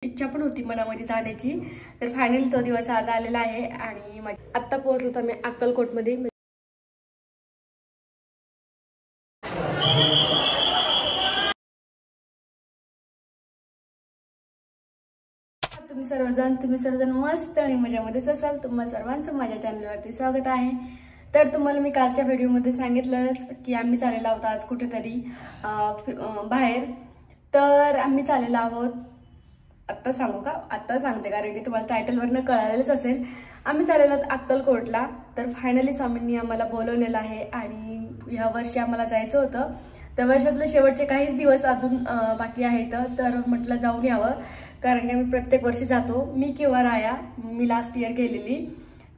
इच्छा पण होती मनामध्ये जाण्याची। तर फायनली तो दिवस आज आलेला आहे आणि आत्ता पोहोचलो तर मी अक्कलकोटमध्ये। तुम्ही सर्वजण मस्त आणि मजामध्येच असाल। तुम्हा सर्वांचं माझ्या चॅनलवरती स्वागत आहे। तर तुम्हाला मी कालच्या व्हिडिओमध्ये सांगितलं की आम्ही चाललेलो आहोत आज कुठेतरी बाहेर। तर आम्ही चाललेलो आहोत, आत्ता सांगू का? आत्ता सांगते कारण की तुम्हाला टायटलवरनं कळालेलंच असेल। आम्ही चाललेलो आहोत अक्कलकोटला। तर फायनली स्वामींनी आम्हाला बोलवलेलं आहे आणि ह्या वर्षी आम्हाला जायचं होतं। तर वर्षातले शेवटचे काहीच दिवस अजून बाकी आहेत। तर म्हटलं जाऊन यावं कारण की आम्ही प्रत्येक वर्षी जातो, मी किंवा राया। मी लास्ट इयर गेलेली,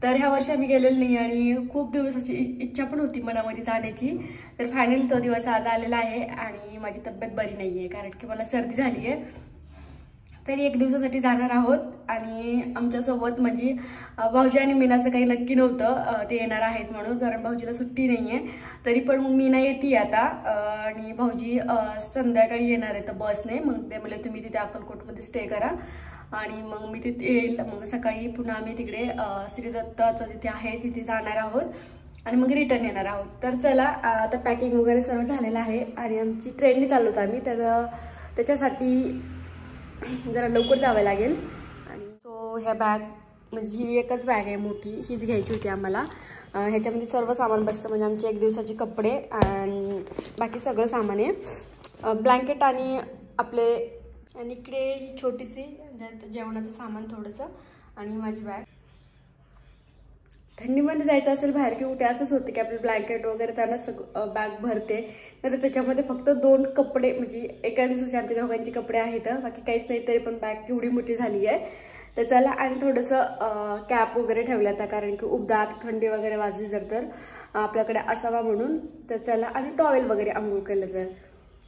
तर ह्या वर्षी आम्ही गेलेलो नाही आणि खूप दिवसाची इच्छा पण होती मनामध्ये जाण्याची। तर फायनली तो दिवस आज आलेला आहे आणि माझी तब्येत बरी नाही आहे कारण की मला सर्दी झाली आहे। तरी एक दिवसासाठी जाणार आहोत आणि आमच्यासोबत म्हणजे भाऊजी आणि मीनाचं काही नक्की नव्हतं ते येणार आहेत म्हणून, कारण भाऊजीला सुट्टी नाही आहे। तरी पण मग मीना येते आता आणि भाऊजी संध्याकाळी येणार आहेत बसने। मग ते म्हणले तुम्ही तिथे अक्कलकोटमध्ये स्टे करा आणि मग मी तिथे येईल। मग सकाळी पुन्हा आम्ही तिकडे श्री दत्ताचं जिथे आहे तिथे जाणार आहोत आणि मग रिटर्न येणार आहोत। तर चला आता पॅकिंग वगैरे सर्व झालेलं आहे आणि आमची ट्रेनने चाललो होतो आम्ही। तर त्याच्यासाठी जरा लवकर जावं लागेल आणि तो ह्या बॅग म्हणजे ही एकच बॅग आहे मोठी, हीच घ्यायची होती आम्हाला। ह्याच्यामध्ये सर्व सामान बसतं म्हणजे आमचे एक दिवसाचे कपडे आणि बाकी सगळं सामान आहे, ब्लँकेट आणि आपले। आणि इकडे ही छोटीशी जेवणाचं सामान थोडंसं आणि माझी बॅग। थंडीमध्ये जायचं असेल बाहेर की कुठे असंच होतं की आपलं ब्लँकेट वगैरे त्यांना बॅग भरते, नाही तर त्याच्यामध्ये फक्त 2 कपडे म्हणजे एका दिवसाचे आमच्या दोघांचे कपडे आहेत, बाकी काहीच नाही। तरी पण बॅग केवढी मोठी झाली आहे। तर चला आणि थोडंसं कॅप वगैरे ठेवलं आता कारण की उबदार थंडी वगैरे वाजली जर तर आपल्याकडे असावा म्हणून। तर चला आणि टॉवेल वगैरे आंघोळ केलं तर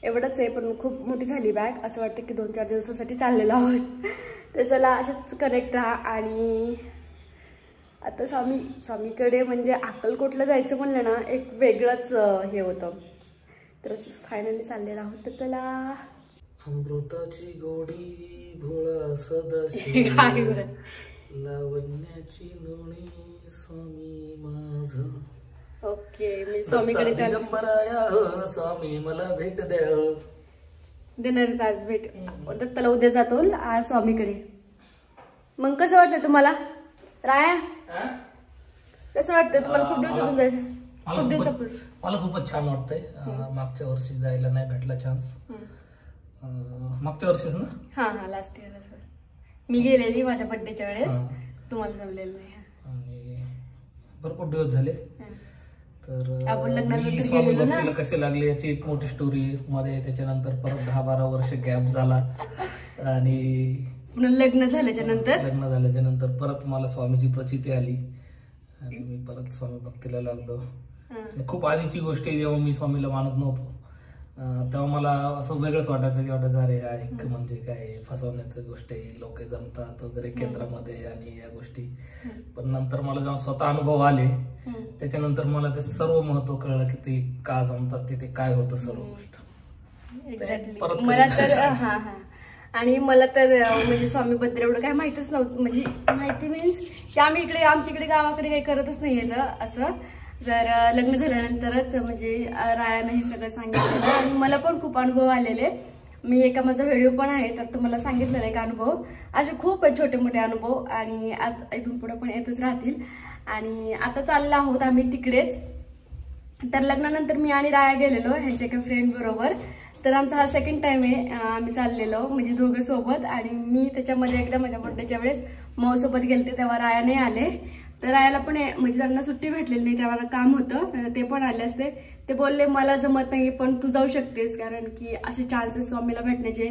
एवढंच आहे, पण खूप मोठी झाली बॅग। असं वाटतं की 2-4 दिवसासाठी चाललेलो आहोत। तर चला असेच कनेक्ट राहा। आणि आता स्वामीकडे म्हणजे अक्कलकोटला जायचं म्हणलं ना एक वेगळंच हे होतं। तर फायनली चाललेलं आहोत। तर चला अमृताची गोडी भोळा सदाशिव लावण्याची नोणी स्वामी माझं। ओके, मी स्वामीकडे दिगंबराया स्वामी मला भेट द्या देणार आज भेट। दत्ताला उद्या जातो आज स्वामीकडे। मग कसं वाटतं तुम्हाला राया? कसं वाटतं तुम्हाला? खूप दिवसातून जायचं? खूप दिवसापूर्वी मला खूपच छान वाटतंय। मागच्या वर्षी जायला नाही भेटला चान्स। मागच्या वर्षीच ना? हा लास्ट इयर मी गेलेली माझ्या बर्थडेच्या वेळेस, तुम्हाला जमलेलं नाही आणि भरपूर दिवस झाले। तर आपण लग्नानंतर स्वामी भक्तीला कसे लागले याची एक मोठी स्टोरी मध्ये। त्याच्यानंतर परत 10-12 वर्ष गॅप झाला आणि लग्न झाल्याच्या नंतर परत मला स्वामीची प्रचिती आली आणि मी परत स्वामी भक्तीला लागलो। खूप आधीची गोष्ट आहे, जेव्हा मी स्वामीला मानत नव्हतो तेव्हा मला असं वेगळंच वाटायचं अरे ऐक म्हणजे काय फसवण्याचं गोष्ट आहे, लोक जमतात वगैरे केंद्रामध्ये आणि या गोष्टी। पण नंतर मला जेव्हा स्वतः अनुभव आले त्याच्यानंतर मला ते सर्व महत्व कळलं की ते का जमतात, ते काय होतं सर्व गोष्ट। एक्झॅक्टली मला तर आणि मला तर म्हणजे स्वामी बद्दल एवढं काय माहितच नव्हतं। म्हणजे माहिती मीन्स की आमच्या इकडे गावाकडे काही करतच नाहीये असं। जर लग्न झाल्यानंतरच म्हणजे रायानं हे सगळं सांगितलेलं आणि मला पण खूप अनुभव आलेले। मी एका माझा व्हिडिओ पण आहे तर तुम्हाला सांगितलेला एक अनुभव। असे खूप छोटे मोठे अनुभव आणि आता इथून पुढे पण येतच राहतील। आणि आता चाललो आहोत आम्ही तिकडेच। तर लग्नानंतर मी आणि राया गेलेलो ह्यांच्या एका फ्रेंड बरोबर। तर आमचा हा सेकंड टाइम आहे आम्ही चाललेलो म्हणजे दोघे सोबत। आणि मी त्याच्यामध्ये एकदा माझ्या बर्थडेच्या वेळेस माऊसोबत गेलते तेव्हा राया नाही आले। तर रायाला पण म्हणजे त्यांना सुट्टी भेटलेली नाही, तेव्हा काम होतं, ते पण आले असते। ते बोलले मला जमत नाही पण तू जाऊ शकतेस कारण की असे चान्सेस स्वामीला भेटण्याचे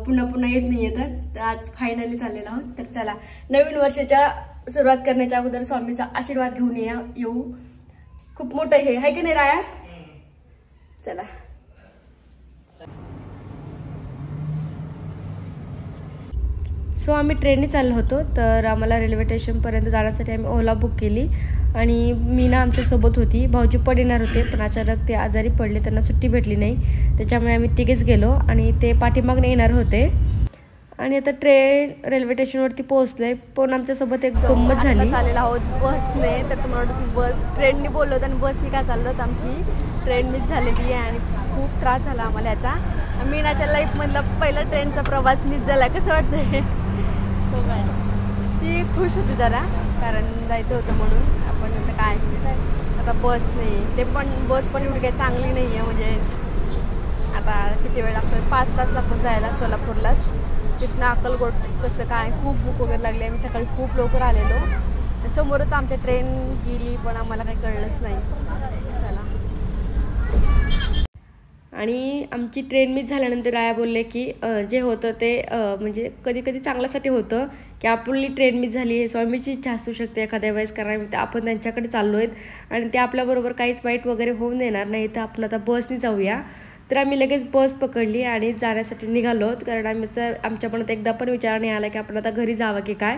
पुन्हा येत नाही येतात। तर आज फायनली चाललेलो आहोत। तर चला नवीन वर्षाच्या सुरुवात करण्याच्या अगोदर स्वामीचा आशीर्वाद घेऊन येऊ। खूप मोठं हे आहे की नाही राया? चला सो आम्ही ट्रेनने चाललो होतो। तर आम्हाला रेल्वे स्टेशनपर्यंत जाण्यासाठी आम्ही ओला बुक केली आणि मीना आमच्यासोबत होती। भाऊजी पण येणार होते पण अचानक ते आजारी पडले, त्यांना सुट्टी भेटली नाही, त्याच्यामुळे आम्ही तिघेच गेलो आणि ते पाठीमागने येणार होते। आणि आता ट्रेन रेल्वे स्टेशनवरती पोहोचले, पण आमच्यासोबत एक गंमत झाली. चाललेला आहोत बसने, तर तुम्हाला बस ट्रेनने बोललो होतं आणि बसने काय चाललं होतं, आमची ट्रेन मिस झालेली आहे आणि खूप त्रास झाला आम्हाला याचा. मीनाच्या लाईफमधला पहिला ट्रेनचा प्रवास मिस झाला. कसं वाटतंय? ती खुश होती जरा, कारण जायचं होतं म्हणून. आपण आता काय आता बस नाही, ते पण बस पण एवढी काही चांगली नाही आहे. म्हणजे आता किती वेळ लागतो, 5 तास लागतो जायला सोलापूरलाच. तिथनं अक्कलकोट कसं काय खूप भूक वगैरे लागली. आम्ही सकाळी खूप लवकर आलेलो. समोरच आमच्या ट्रेन गेली, पण आम्हाला काही कळलंच नाही. चला. आणि आमची ट्रेन मिस झाल्यानंतर राया बोलले की जे होतं ते म्हणजे कधी कधी चांगल्यासाठी होतं, की आपली ट्रेन मिस झाली हे स्वामीची इच्छा असू शकते एखाद्या वेळेस, कारण आपण त्यांच्याकडे चाललो आहेत आणि ते आपल्याबरोबर काहीच वाईट वगैरे होऊन देणार नाही. तर आपण आता बसने जाऊया. तर आम्ही लगेच बस पकडली आणि जाण्यासाठी निघालो, कारण आमच्या मनात एकदा पण विचार नाही आला की आपण आता घरी जावं की काय.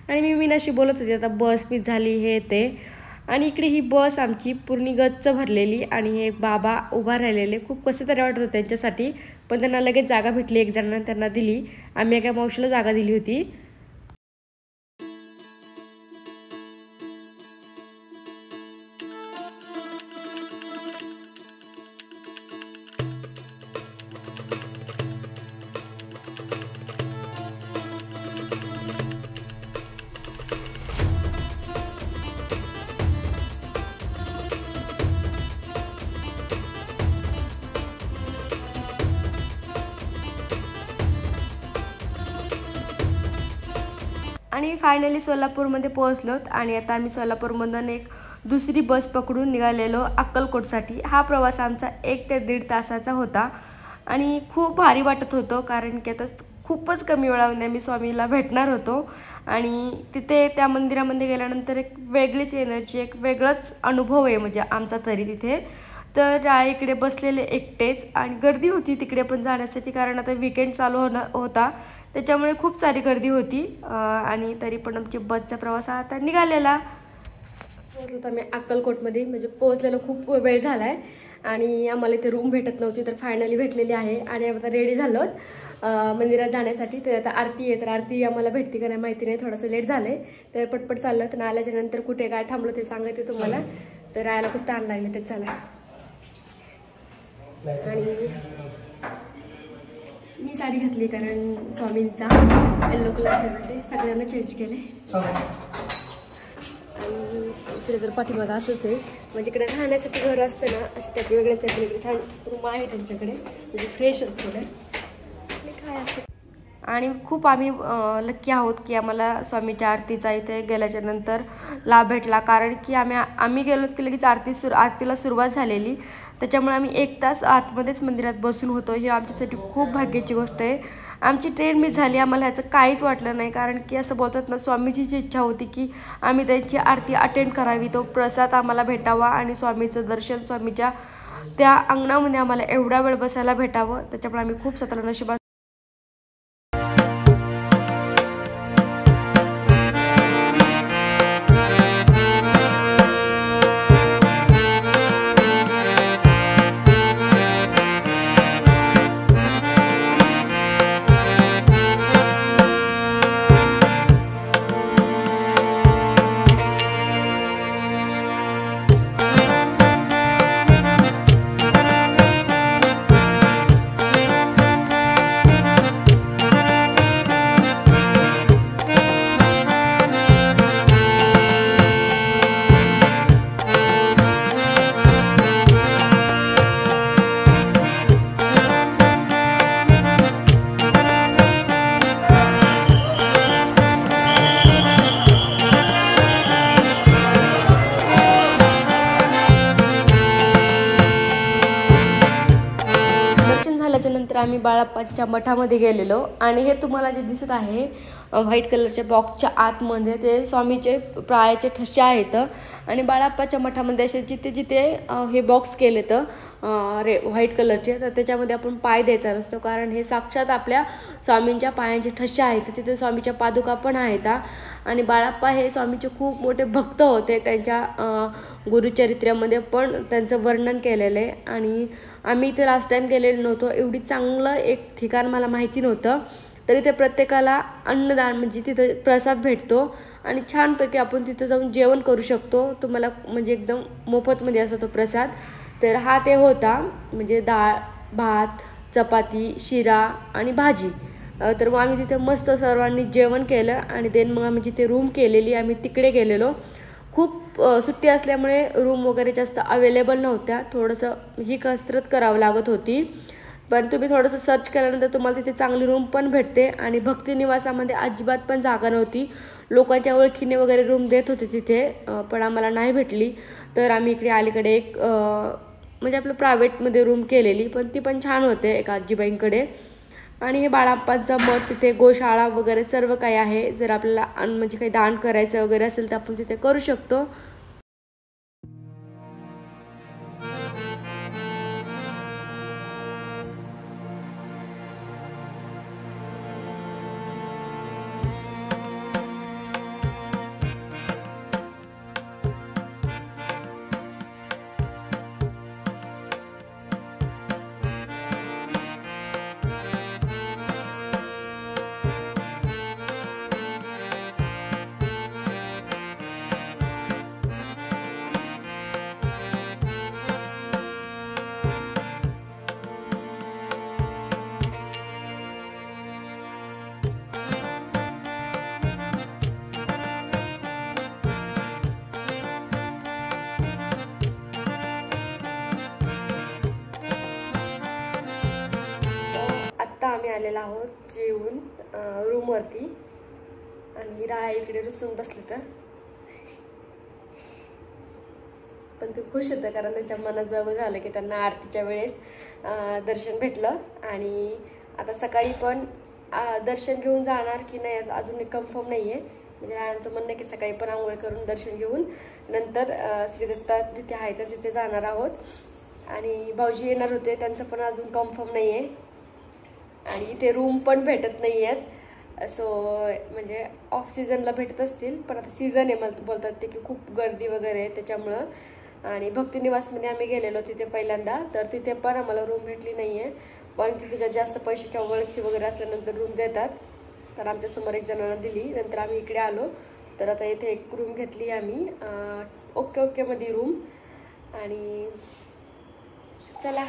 आणि मी मीनाशी बोलत होती आता बस मिस झाली हे ते. आणि इकडे ही बस आमची पूर्ण गच्च भरलेली आणि हे बाबा उभा राहिलेले, खूप कसं तरी वाटत होतं त्यांच्यासाठी, पण त्यांना लगेच जागा भेटली. एक जणांना त्यांना दिली. आम्ही एका मावशीला जागा दिली होती. आणि फायनली सोलापूरमध्ये पोहोचलोत आणि आता आम्ही सोलापूरमधून एक दुसरी बस पकडून निघालेलो अक्कलकोटसाठी. हा प्रवास आमचा 1 ते 1.5 तासाचा होता आणि खूप भारी वाटत होतं, कारण की आता खूपच कमी वेळामध्ये आम्ही स्वामीला भेटणार होतो. आणि तिथे त्या मंदिरामध्ये गेल्यानंतर एक वेगळीच एनर्जी, एक वेगळाच अनुभव आहे म्हणजे आमचा तरी तिथे. तर इकडे बसलेले एकटेच आणि गर्दी होती तिकडे पण जाण्यासाठी, कारण आता विकेंड चालू होता त्याच्यामुळे खूप सारी गर्दी होती. आणि तरी पण आमची बसचा प्रवास आता निघालेला. पोहोचलो तर आम्ही अक्कलकोटमध्ये, म्हणजे पोहोचलेलो खूप वेळ झाला आहे आणि आम्हाला इथे रूम भेटत नव्हती, तर फायनली भेटलेली आहे. आणि आता रेडी झालोत मंदिरात जाण्यासाठी. तर आता आरती आहे, तर आरती आम्हाला भेटते का नाही माहिती नाही, थोडंसं लेट झालं आहे. तर पटपट चाललं. तर आल्याच्या नंतर कुठे काय थांबलं ते सांगायचे तुम्हाला. तर राहायला खूप ताण लागले, तर चला. आणि मी साडी घातली कारण स्वामींचा येल्लो कलर फेवरेट आहे, सगळ्यांना चेंज केले. आणि इकडे तर पाठीमागं असंच आहे, म्हणजे इकडे राहण्यासाठी घर असतं ना अशी टाकी वेगळेच आहे, पण इकडे छान रूम आहे त्यांच्याकडे, म्हणजे फ्रेश असतो थोडं काय असं. आणि खूप आम्ही लक्की आहोत की आम्हाला स्वामीच्या आरतीचा इथे गेल्याच्या नंतर लाभ भेटला, कारण की आम्ही गेलो की लगेच आरतीला सुरुवात झालेली. त्याच्यामुळे आम्ही 1 तास आतमध्येच मंदिरात बसून होतो. ही आमच्यासाठी खूप भाग्याची गोष्ट आहे. आमची ट्रेन मिस झाली, आम्हाला ह्याचं काहीच वाटलं नाही, कारण की असं बोलतात ना, स्वामीची जी इच्छा होती की आम्ही त्यांची आरती अटेंड करावी, तो प्रसाद आम्हाला भेटावा आणि स्वामीचं दर्शन स्वामीच्या त्या अंगणामध्ये आम्हाला एवढा वेळ बसायला भेटावं. त्याच्यामुळे आम्ही खूप स्वतःला नशिबात. नंतर आम्ही बाळाप्पाच्या मठामध्ये गेलेलो आणि हे तुम्हाला जे दिसत आहे व्हाईट कलरच्या बॉक्सच्या आतमध्ये ते स्वामीचे प्रायाचे ठसे आहेत. आणि बाळाप्पाच्या मठामध्ये असे जिथे जिथे हे बॉक्स केले तर व्हाईट कलरचे, तर त्याच्यामध्ये आपण पाय द्यायचा नसतो, कारण हे साक्षात आपल्या स्वामींच्या पायांचे ठसे आहेत. तिथे स्वामीच्या पादुका पण आहेत. आणि बाळाप्पा हे स्वामीचे खूप मोठे भक्त होते. त्यांच्या गुरुचरित्रामध्ये पण त्यांचं वर्णन केलेलं आहे. आणि आम्ही इथे लास्ट टाईम गेलेलो नव्हतो, एवढी चांगलं एक ठिकाण मला माहिती नव्हतं. तर इथे प्रत्येकाला अन्नदान म्हणजे तिथं प्रसाद भेटतो आणि छानपैकी आपण तिथं जाऊन जेवण करू शकतो. तुम्हाला म्हणजे एकदम मोफतमध्ये असा तो प्रसाद. तर हा ते होता म्हणजे डाळ, भात, चपाती, शिरा आणि भाजी. तर मग आम्ही तिथे मस्त सर्वांनी जेवण केलं आणि देन मग आम्ही जिथे रूम केलेली आम्ही तिकडे गेलेलो. खूप सुट्टी असल्यामुळे रूम वगैरे जास्त अवेलेबल नव्हत्या, थोडंसं ही कसरत करावं लागत होती. पण तुम्ही थोडंसं सर्च केल्यानंतर तुम्हाला तिथे चांगली रूम पण भेटते. आणि भक्ती निवासामध्ये अजिबात पण जागा नव्हती, लोकांच्या ओळखीने वगैरे रूम देत होते तिथे, पण आम्हाला नाही भेटली. तर आम्ही इकडे अलीकडे एक म्हणजे आपलं प्रायव्हेटमध्ये रूम केलेली, पण ती पण छान होते एक आजीबाईंकडे. आणि हे बाळाप्पांचा मठ, तिथे गोशाळा वगैरे सर्व काही आहे. जर आपल्याला म्हणजे काही दान करायचं वगैरे असेल तर आपण तिथे करू शकतो. आम्ही आलेलो आहोत जेवून रूमवरती आणि राहा इकडे रुसून बसले. तर पण ते खुश होतं कारण त्यांच्या मनाजवळ झालं की त्यांना आरतीच्या वेळेस दर्शन भेटलं. आणि आता सकाळी पण दर्शन घेऊन जाणार की नाही अजून कन्फर्म नाही आहे. म्हणजे रायांचं म्हणणं आहे की सकाळी पण आंघोळ करून दर्शन घेऊन नंतर श्रीदत्ता जिथे आहे तर तिथे जाणार आहोत. आणि भाऊजी येणार होते, त्यांचं पण अजून कन्फर्म नाही आहे. आणि इथे रूम पण भेटत नाही आहेत, सो म्हणजे ऑफ सीझनला भेटत असतील, पण आता सीझन आहे मला बोलतात ते की खूप गर्दी वगैरे आहे त्याच्यामुळं. आणि भक्ती निवासमध्ये आम्ही गेलेलो तिथे पहिल्यांदा, तर तिथे पण आम्हाला रूम भेटली नाही आहे. पण तिथे जास्त पैसे किंवा ओळखी वगैरे असल्यानंतर रूम देतात. तर आमच्यासमोर एक जणांना दिली, नंतर आम्ही इकडे आलो. तर आता इथे एक रूम घेतली आम्ही, ओकेमध्ये रूम. आणि चला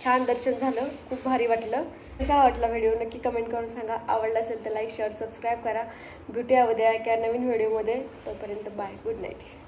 छान दर्शन झालं, खूप भारी वाटलं. कसा वाटला व्हिडिओ नक्की कमेंट करून सांगा. आवडला असेल तर लाईक, शेअर, सबस्क्राईब करा. भेटूया उद्या एका नवीन व्हिडिओमध्ये. तोपर्यंत बाय, गुड नाईट.